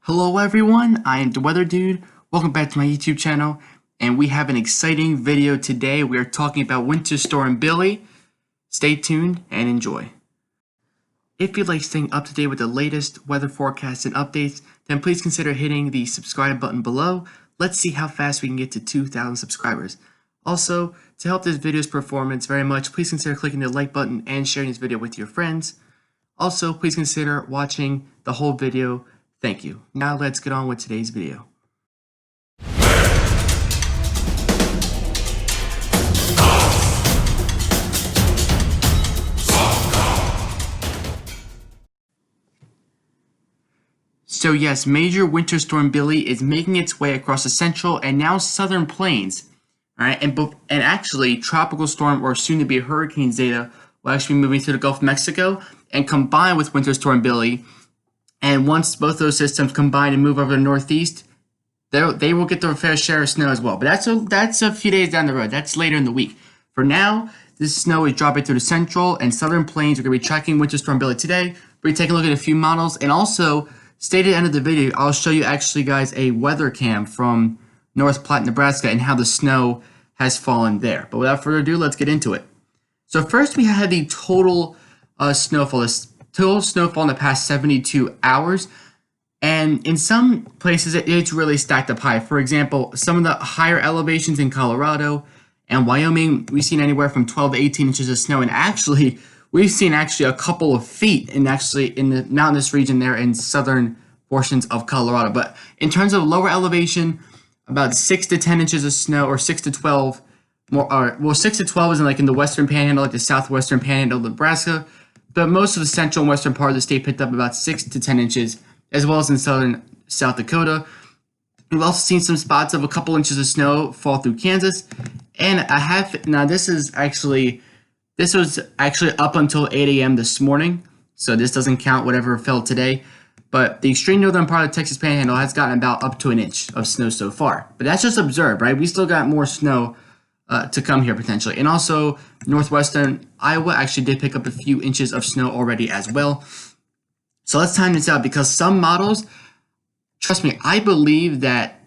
Hello everyone, I am the Weather Dude. Welcome back to my YouTube channel, and we have an exciting video today. We are talking about Winter Storm Billy. Stay tuned and enjoy. If you like staying up to date with the latest weather forecasts and updates, then please consider hitting the subscribe button below. Let's see how fast we can get to 2,000 subscribers. Also, to help this video's performance very much, please consider clicking the like button and sharing this video with your friends. Also, please consider watching the whole video. Thank you. Now let's get on with today's video. So yes, Major Winter Storm Billy is making its way across the central and now southern plains. Alright, and actually Tropical Storm, or soon to be Hurricane Zeta, will actually be moving through the Gulf of Mexico and combine with Winter Storm Billy. And once both those systems combine and move over to the northeast, they will get their fair share of snow as well. But that's a few days down the road. That's later in the week. For now, this snow is dropping through the central and southern plains. We're going to be tracking Winter Storm Billy today. We're going to take a look at a few models. And also, stay to the end of the video. I'll show you actually, guys, a weather cam from North Platte, Nebraska, and how the snow has fallen there. But without further ado, let's get into it. So first, we have the total snowfall. Total snowfall in the past 72 hours, and in some places it's really stacked up high. For example, some of the higher elevations in Colorado and Wyoming, we've seen anywhere from 12 to 18 inches of snow, and actually we've seen a couple of feet in the mountainous region there in southern portions of Colorado. But in terms of lower elevation, about 6 to 10 inches of snow, or 6 to 12 more. Well, 6 to 12 is in the western panhandle, like the southwestern panhandle of Nebraska. But most of the central and western part of the state picked up about 6 to 10 inches, as well as in southern South Dakota. We've also seen some spots of a couple inches of snow fall through Kansas. And this was actually up until 8 a.m. this morning, so this doesn't count whatever fell today. But the extreme northern part of the Texas Panhandle has gotten about up to an inch of snow so far. But that's just observed, right? We still got more snow to come here potentially. And also northwestern Iowa actually did pick up a few inches of snow already as well. So let's time this out, because some models, trust me, I believe that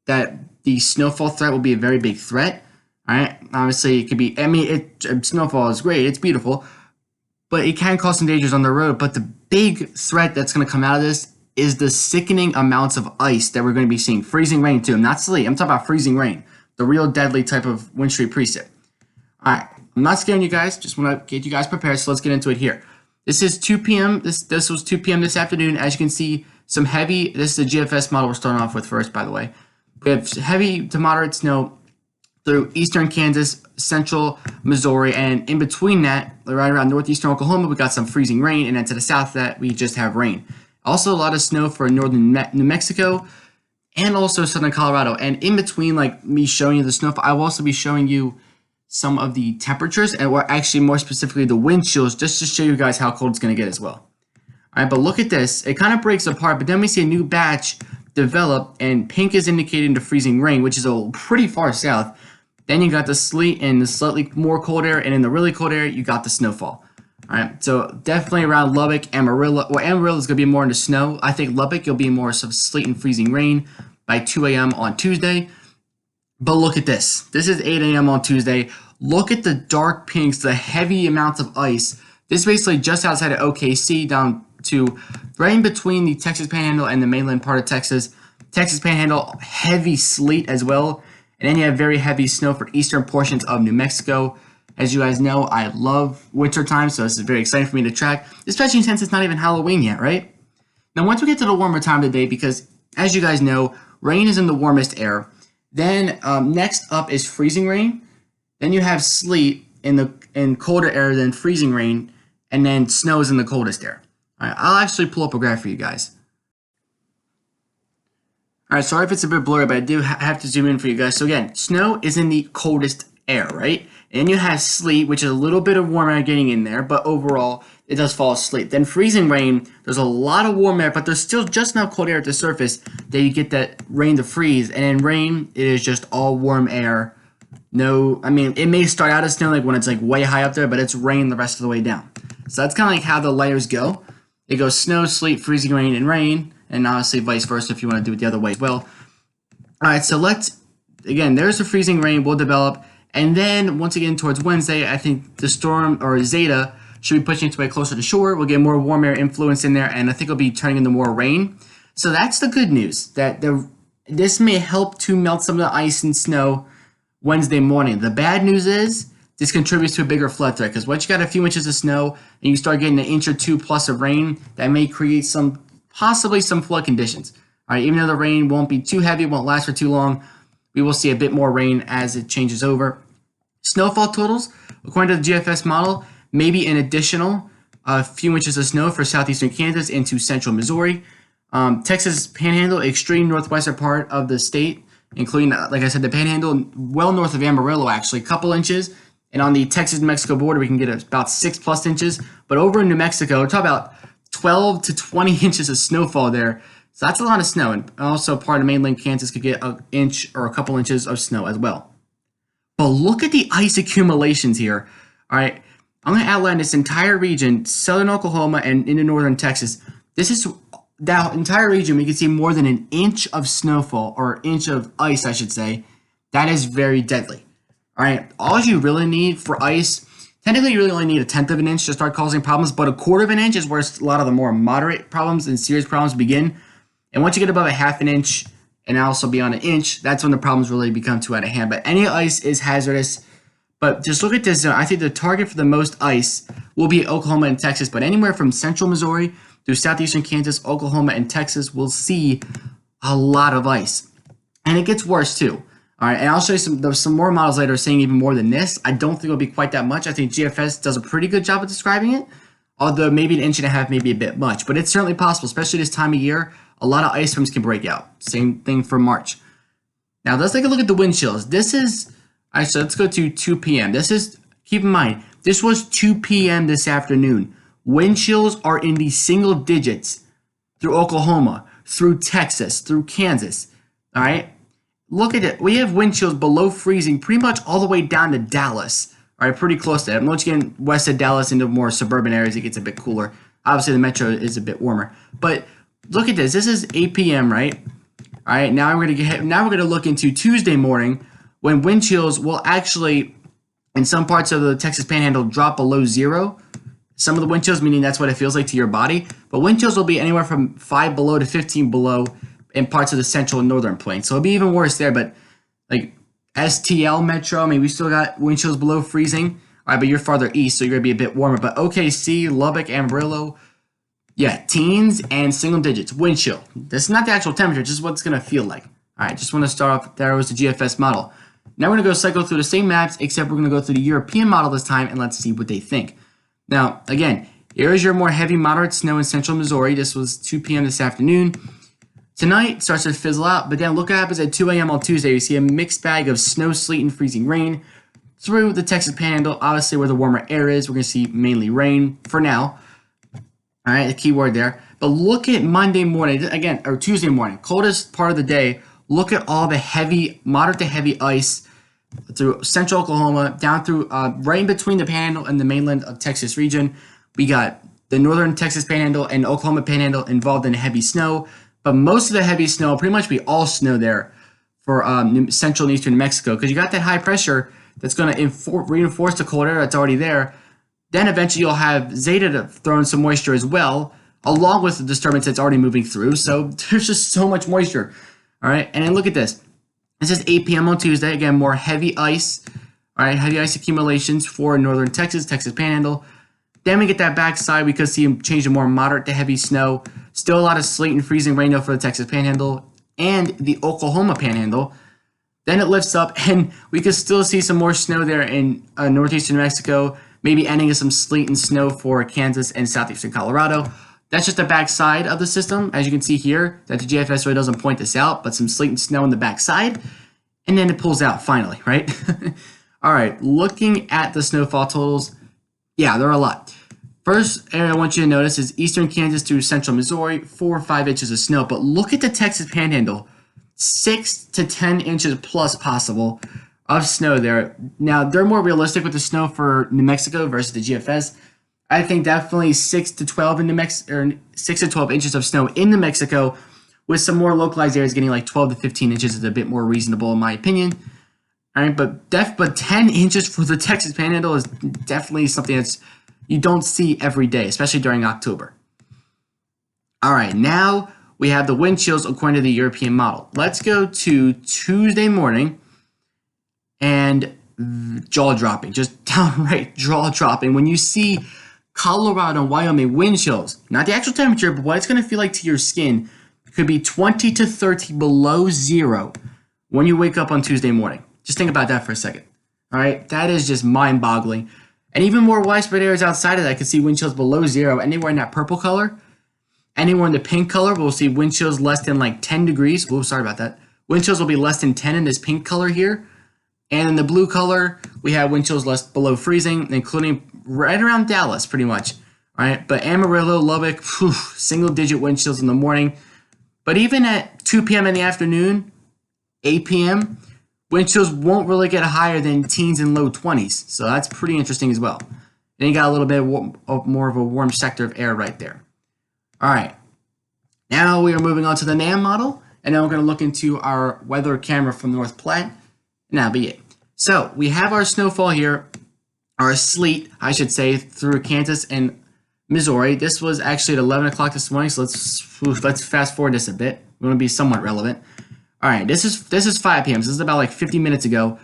the snowfall threat will be a very big threat. All right, obviously it could be, snowfall is great, it's beautiful, but it can cause some dangers on the road. But the big threat that's going to come out of this is the sickening amounts of ice that we're going to be seeing. Freezing rain too, not sleet. I'm talking about freezing rain. The real deadly type of wind street precip. Alright, I'm not scaring you guys, just want to get you guys prepared, so let's get into it here. This is 2 p.m. This was 2 p.m. this afternoon. As you can see, some heavy, this is the GFS model we're starting off with first, by the way. We have heavy to moderate snow through eastern Kansas, central Missouri, and in between that, right around northeastern Oklahoma, we got some freezing rain, and then to the south of that, we just have rain. Also, a lot of snow for northern New Mexico, and also southern Colorado. And in between, like me showing you the snowfall, I will also be showing you some of the temperatures, and actually more specifically the wind chills, just to show you guys how cold it's going to get as well. All right, but look at this. It kind of breaks apart, but then we see a new batch develop, and pink is indicating the freezing rain, which is pretty far south. Then you got the sleet and the slightly more cold air, and in the really cold air, you got the snowfall. All right, so definitely around Lubbock, Amarillo. Well, Amarillo is going to be more into snow. I think Lubbock, you'll be more of sleet and freezing rain by 2 a.m. on Tuesday. But look at this. This is 8 a.m. on Tuesday. Look at the dark pinks, the heavy amounts of ice. This is basically just outside of OKC, down to right in between the Texas Panhandle and the mainland part of Texas. Texas Panhandle, heavy sleet as well. And then you have very heavy snow for eastern portions of New Mexico. As you guys know, I love winter time, so this is very exciting for me to track, especially since it's not even Halloween yet, right? Now, once we get to the warmer time of the day, because as you guys know, rain is in the warmest air. Then next up is freezing rain. Then you have sleet in colder air than freezing rain, and then snow is in the coldest air. All right, I'll actually pull up a graph for you guys. All right, sorry if it's a bit blurry, but I do have to zoom in for you guys. So again, snow is in the coldest air, right? And you have sleet, which is a little bit of warm air getting in there, but overall, it does fall asleep. Then freezing rain, there's a lot of warm air, but there's still just enough cold air at the surface that you get that rain to freeze. And in rain, it is just all warm air. No, it may start out as snow like when it's like way high up there, but it's rain the rest of the way down. So that's kind of like how the layers go. It goes snow, sleet, freezing rain, and rain and obviously vice versa if you want to do it the other way as well. All right, so again, there's the freezing rain will develop, and then once again towards Wednesday, I think the storm or Zeta should be pushing its way closer to shore. We'll get more warm air influence in there, and I think it'll be turning into more rain. So that's the good news, that this may help to melt some of the ice and snow Wednesday morning. The bad news is this contributes to a bigger flood threat, because once you got a few inches of snow and you start getting an inch or two plus of rain, that may create possibly some flood conditions. All right, even though the rain won't be too heavy, won't last for too long, we will see a bit more rain as it changes over. Snowfall totals, according to the GFS model, maybe an additional few inches of snow for southeastern Kansas into central Missouri. Texas Panhandle, extreme northwestern part of the state, including, like I said, the Panhandle, well north of Amarillo, actually, a couple inches. And on the Texas-Mexico border, we can get about 6+ inches. But over in New Mexico, we're talking about 12 to 20 inches of snowfall there. So that's a lot of snow. And also part of mainland Kansas could get an inch or a couple inches of snow as well. But look at the ice accumulations here. All right, I'm going to outline this entire region, southern Oklahoma and into northern Texas. This is that entire region. We can see more than an inch of snowfall, or inch of ice, I should say. That is very deadly. All right, all you really need for ice, technically you really only need 1/10 of an inch to start causing problems, but 1/4 of an inch is where a lot of the more moderate problems and serious problems begin. And once you get above 1/2 an inch and also beyond an inch, that's when the problems really become too out of hand. But any ice is hazardous. But just look at this. I think the target for the most ice will be Oklahoma and Texas, but anywhere from central Missouri through southeastern Kansas, Oklahoma, and Texas will see a lot of ice. And it gets worse too. All right, and I'll show you some more models later saying even more than this. I don't think it'll be quite that much. I think GFS does a pretty good job of describing it, although maybe 1.5 inches may be a bit much. But it's certainly possible, especially this time of year. A lot of ice storms can break out. Same thing for March. Now, let's take a look at the wind chills. This is, all right, so let's go to 2 p.m. This is, keep in mind, this was 2 p.m. this afternoon. Wind chills are in the single digits through Oklahoma, through Texas, through Kansas. All right? Look at it. We have wind chills below freezing pretty much all the way down to Dallas. All right, pretty close to that. Once you get west of Dallas into more suburban areas, it gets a bit cooler. Obviously, the metro is a bit warmer. But look at this. This is 8 p.m., right? All right, now we're gonna look into Tuesday morning, when wind chills will actually, in some parts of the Texas Panhandle, drop below 0. Some of the wind chills, meaning that's what it feels like to your body. But wind chills will be anywhere from 5 below to 15 below in parts of the central and northern plains. So it'll be even worse there. But like STL Metro, I mean, we still got wind chills below freezing. All right, but you're farther east, so you're gonna be a bit warmer. But OKC, Lubbock, Amarillo, yeah, teens and single digits, wind chill. This is not the actual temperature, just what it's gonna feel like. All right, just want to start off, there was the GFS model. Now we're gonna go cycle through the same maps, except we're gonna go through the European model this time, and let's see what they think. Now, again, here is your more heavy moderate snow in central Missouri. This was 2 p.m. this afternoon. Tonight starts to fizzle out, but then look what happens at 2 a.m. on Tuesday. You see a mixed bag of snow, sleet, and freezing rain through the Texas Panhandle, obviously where the warmer air is. We're going to see mainly rain for now. All right, the key word there. But look at Monday morning, again, or Tuesday morning, coldest part of the day. Look at all the heavy, moderate to heavy ice through central Oklahoma, down through right in between the Panhandle and the mainland of Texas region. We got the northern Texas Panhandle and Oklahoma Panhandle involved in heavy snow, but most of the heavy snow will pretty much be all snow there for central and eastern New Mexico, because you got that high pressure that's going to reinforce the cold air that's already there. Then eventually you'll have Zeta to throw in some moisture as well, along with the disturbance that's already moving through. So there's just so much moisture. All right, and then look at this. This is 8 p.m. on Tuesday. Again, more heavy ice. All right, heavy ice accumulations for northern Texas, Texas Panhandle. Then we get that backside. We could see them change to more moderate to heavy snow. Still a lot of sleet and freezing rain though for the Texas Panhandle and the Oklahoma Panhandle. Then it lifts up, and we could still see some more snow there in northeastern New Mexico. Maybe ending in some sleet and snow for Kansas and southeastern Colorado. That's just the backside of the system. As you can see here, that the GFS really doesn't point this out, but some sleet and snow on the backside. And then it pulls out finally, right? All right, looking at the snowfall totals, yeah, there are a lot. First area I want you to notice is eastern Kansas through central Missouri, 4 or 5 inches of snow. But look at the Texas Panhandle, 6 to 10 inches plus possible of snow there. Now, they're more realistic with the snow for New Mexico versus the GFS. I think definitely 6 to 12 in New Mexico, or 6 to 12 inches of snow in New Mexico, with some more localized areas getting like 12 to 15 inches is a bit more reasonable in my opinion. All right, but 10 inches for the Texas Panhandle is definitely something that's you don't see every day, especially during October. All right, now we have the wind chills according to the European model. Let's go to Tuesday morning, and jaw-dropping, just downright jaw-dropping. When you see Colorado and Wyoming wind chills, not the actual temperature, but what it's going to feel like to your skin, could be 20 to 30 below zero when you wake up on Tuesday morning. Just think about that for a second. All right, that is just mind-boggling. And even more widespread areas outside of that could see wind chills below zero. Anywhere in that purple color, anywhere in the pink color, we'll see wind chills less than like 10 degrees. Oh, sorry about that. Wind chills will be less than 10 in this pink color here. And in the blue color, we have wind chills below freezing, including right around Dallas, pretty much. All right, but Amarillo, Lubbock, single-digit wind chills in the morning. But even at 2 p.m. in the afternoon, 8 p.m., wind chills won't really get higher than teens and low 20s. So that's pretty interesting as well. Then you got a little bit more of a warm sector of air right there. All right. Now we are moving on to the NAM model. And then we're going to look into our weather camera from North Platte. And that'll be it. So we have our snowfall here, or sleet, I should say, through Kansas and Missouri. This was actually at 11 o'clock this morning, so let's fast forward this a bit. We want to be somewhat relevant. All right, this is 5 p.m. So this is about like 50 minutes ago.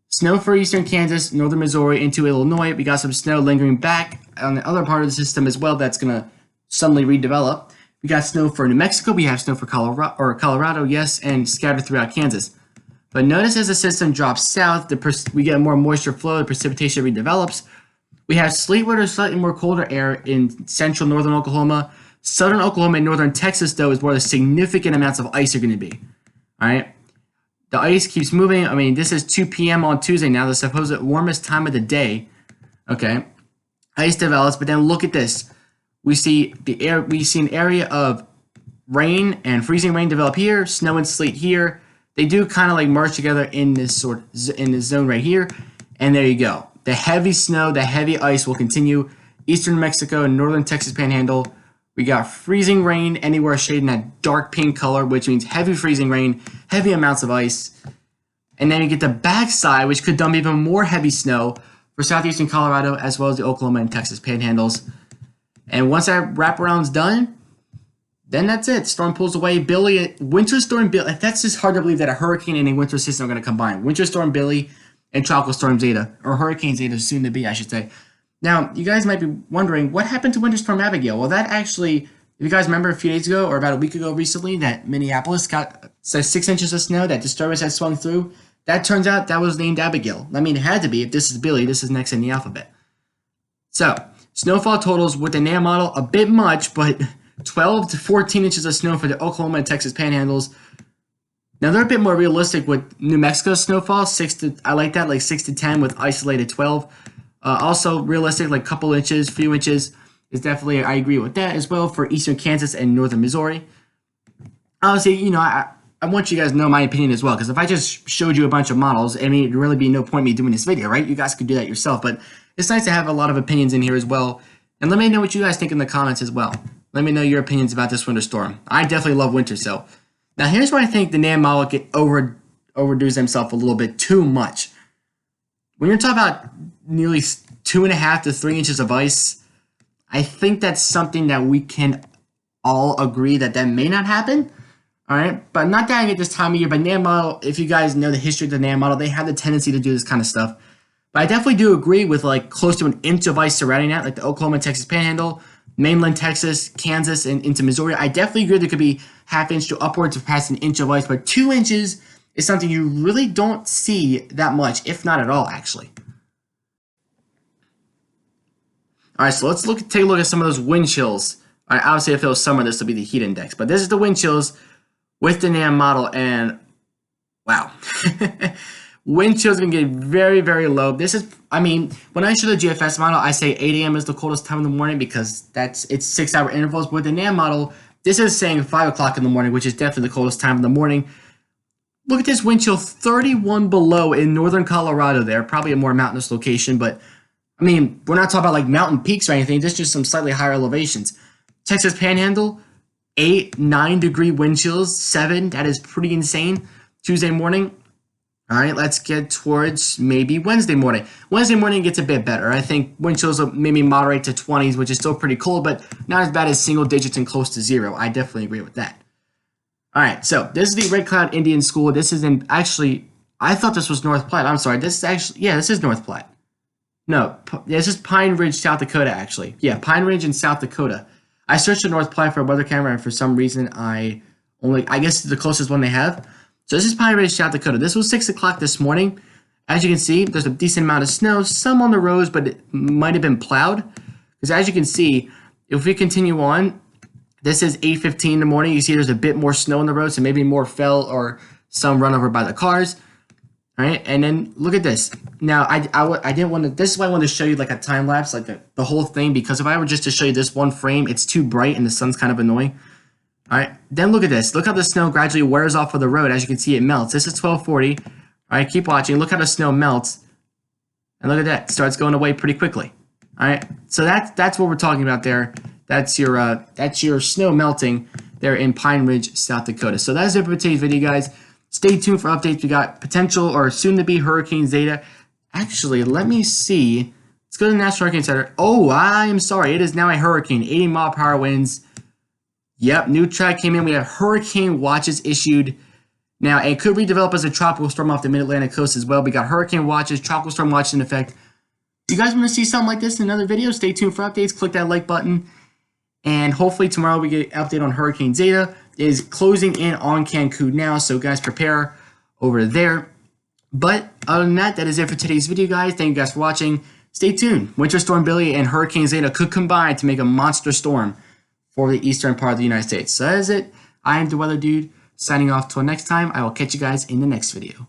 Snow for eastern Kansas, northern Missouri into Illinois. We got some snow lingering back on the other part of the system as well. That's gonna suddenly redevelop. We got snow for New Mexico. We have snow for Colorado, yes, and scattered throughout Kansas. But notice as the system drops south, we get more moisture flow. The precipitation redevelops. We have sleet where there's slightly more colder air in central northern Oklahoma. Southern Oklahoma and northern Texas, though, is where the significant amounts of ice are going to be. All right? The ice keeps moving. I mean, this is 2 p.m. on Tuesday now, the supposed warmest time of the day. Okay? Ice develops, but then look at this. We see an area of rain and freezing rain develop here, snow and sleet here. They do kind of like merge together in this zone right here, and there you go. The heavy snow, the heavy ice will continue. Eastern Mexico and northern Texas Panhandle, we got freezing rain anywhere shaded in that dark pink color, which means heavy freezing rain, heavy amounts of ice. And then you get the backside, which could dump even more heavy snow for southeastern Colorado, as well as the Oklahoma and Texas Panhandles. And once that wraparound's done, then that's it. Storm pulls away. Winter Storm Billy. That's just hard to believe that a hurricane and a winter system are going to combine. Winter Storm Billy and Tropical Storm Zeta, or Hurricane Zeta soon to be, I should say. Now, you guys might be wondering, what happened to Winter Storm Abigail? Well, that actually, if you guys remember a few days ago, or about a week ago recently, that Minneapolis got 6 inches of snow, that disturbance had swung through. That turns out that was named Abigail. I mean, it had to be. If this is Billy, this is next in the alphabet. So, snowfall totals with the NAM model, a bit much, but 12 to 14 inches of snow for the Oklahoma and Texas panhandles. Now they're a bit more realistic with New Mexico's snowfall. I like that, like 6 to 10 with isolated 12. Also realistic, like couple inches, few inches is definitely, I agree with that as well for eastern Kansas and northern Missouri. Honestly, you know, I want you guys to know my opinion as well, because if I just showed you a bunch of models, I mean, it'd really be no point me doing this video, right? You guys could do that yourself, but it's nice to have a lot of opinions in here as well. And let me know what you guys think in the comments as well. Let me know your opinions about this winter storm. I definitely love winter, so. Now here's where I think the NAM model overdoes themselves a little bit too much. When you're talking about nearly 2.5 to 3 inches of ice, I think that's something that we can all agree that may not happen. All right, but I'm not dying at this time of year. But NAM model, if you guys know the history of the NAM model, they have the tendency to do this kind of stuff. But I definitely do agree with like close to an inch of ice surrounding that, like the Oklahoma and Texas Panhandle, mainland Texas, Kansas, and into Missouri. I definitely agree there could be ½ inch to upwards of past an inch of ice, but 2 inches is something you really don't see that much, if not at all, actually. All right, so let's take a look at some of those wind chills. All right, obviously if it was summer, this would be the heat index, but this is the wind chills with the NAM model, and wow. Wind chills are going to get very, very low. This is, I mean, when I show the GFS model, I say 8 a.m. is the coldest time in the morning because it's 6-hour intervals. But with the NAM model, this is saying 5 o'clock in the morning, which is definitely the coldest time in the morning. Look at this wind chill, 31 below in northern Colorado there. Probably a more mountainous location, but I mean, we're not talking about like mountain peaks or anything. This is just some slightly higher elevations. Texas Panhandle, 8, 9 degree wind chills, 7. That is pretty insane. Tuesday morning. All right, let's get towards maybe Wednesday morning. Wednesday morning gets a bit better. I think wind chills will maybe moderate to 20s, which is still pretty cold, but not as bad as single digits and close to 0. I definitely agree with that. All right, so this is the Red Cloud Indian School. This is in, actually, I thought this was North Platte. I'm sorry. This is actually, yeah, this is North Platte. No, this is Pine Ridge, South Dakota, actually. Yeah, Pine Ridge in South Dakota. I searched the North Platte for a weather camera, and for some reason, I guess it's the closest one they have. So this is Pine Ridge, South Dakota. This was 6 o'clock this morning. As you can see, there's a decent amount of snow, some on the roads, but it might have been plowed. Because as you can see, if we continue on, this is 8:15 in the morning. You see there's a bit more snow on the road, so maybe more fell or some run over by the cars. All right, and then look at this. Now, I didn't want to, this is why I wanted to show you like a time lapse, like the whole thing, because if I were just to show you this one frame, it's too bright and the sun's kind of annoying. All right, then look at this. Look how the snow gradually wears off of the road. As you can see, it melts. This is 12:40. All right, keep watching. Look how the snow melts. And look at that. It starts going away pretty quickly. All right, so that's what we're talking about there. That's your snow melting there in Pine Ridge, South Dakota. So that's it for today's video, guys. Stay tuned for updates. We got potential or soon-to-be Hurricane Zeta. Actually, let me see. Let's go to the National Hurricane Center. Oh, I am sorry. It is now a hurricane. 80-mile-per-hour winds. Yep, new track came in. We have hurricane watches issued. Now, it could redevelop as a tropical storm off the mid-Atlantic coast as well. We got hurricane watches, tropical storm watches in effect. You guys want to see something like this in another video? Stay tuned for updates. Click that like button. And hopefully tomorrow we get an update on Hurricane Zeta. It is closing in on Cancun now, so guys, prepare over there. But other than that, that is it for today's video, guys. Thank you guys for watching. Stay tuned. Winter Storm Billy and Hurricane Zeta could combine to make a monster storm for the eastern part of the United States. So that is it. I am the Weather Dude, signing off. Till next time, I will catch you guys in the next video.